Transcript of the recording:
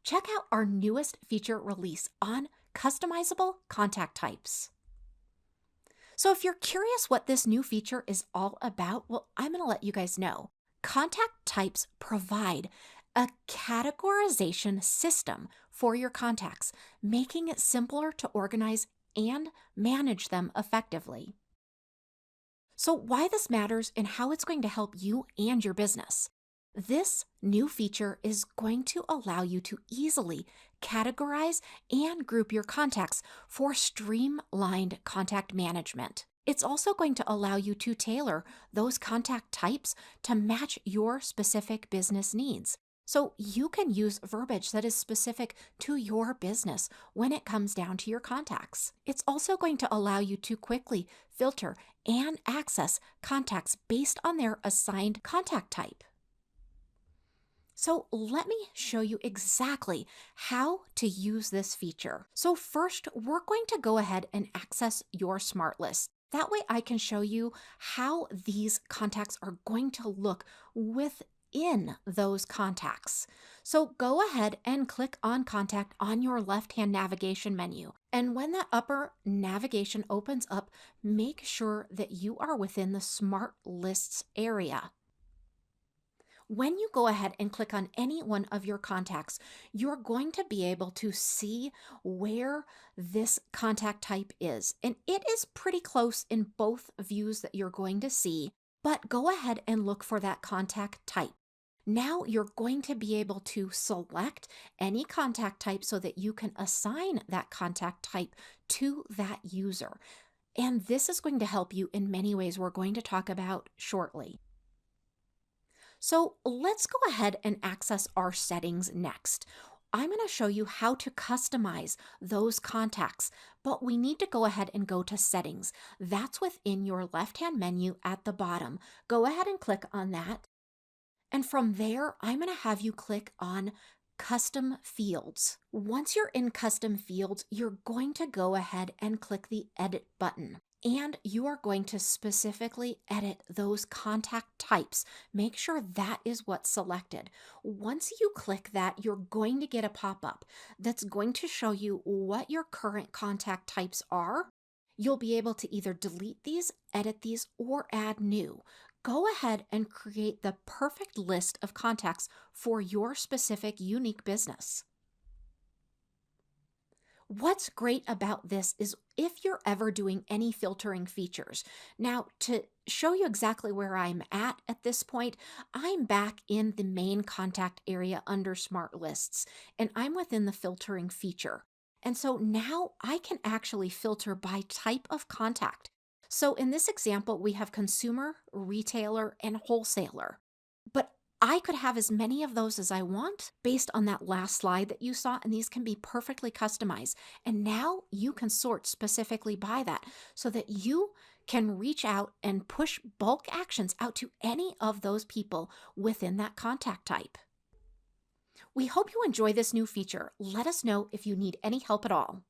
check out our newest feature release on customizable contact types. So if you're curious what this new feature is all about, well, I'm going to let you guys know. Contact types provide a categorization system for your contacts, making it simpler to organize and manage them effectively. So why this matters and how it's going to help you and your business. This new feature is going to allow you to easily categorize and group your contacts for streamlined contact management. It's also going to allow you to tailor those contact types to match your specific business needs. So you can use verbiage that is specific to your business when it comes down to your contacts. It's also going to allow you to quickly filter and access contacts based on their assigned contact type. So let me show you exactly how to use this feature. So first, we're going to go ahead and access your smart list. That way I can show you how these contacts are going to look within those contacts. So go ahead and click on Contact on your left-hand navigation menu. And when that upper navigation opens up, make sure that you are within the Smart Lists area. When you go ahead and click on any one of your contacts, you're going to be able to see where this contact type is. And it is pretty close in both views that you're going to see, but go ahead and look for that contact type. Now you're going to be able to select any contact type so that you can assign that contact type to that user. And this is going to help you in many ways we're going to talk about shortly. So let's go ahead and access our settings next. I'm going to show you how to customize those contacts, but we need to go ahead and go to settings. That's within your left-hand menu at the bottom. Go ahead and click on that. And from there, I'm going to have you click on Custom Fields. Once you're in Custom Fields, you're going to go ahead and click the Edit button. And you are going to specifically edit those contact types. Make sure that is what's selected. Once you click that, you're going to get a pop-up that's going to show you what your current contact types are. You'll be able to either delete these, edit these, or add new. Go ahead and create the perfect list of contacts for your specific unique business. What's great about this is if you're ever doing any filtering features. Now, to show you exactly where I'm at this point, I'm back in the main contact area under Smart Lists, and I'm within the filtering feature. And so now I can actually filter by type of contact. So in this example, we have consumer, retailer, and wholesaler. But I could have as many of those as I want based on that last slide that you saw, and these can be perfectly customized. And now you can sort specifically by that so that you can reach out and push bulk actions out to any of those people within that contact type. We hope you enjoy this new feature. Let us know if you need any help at all.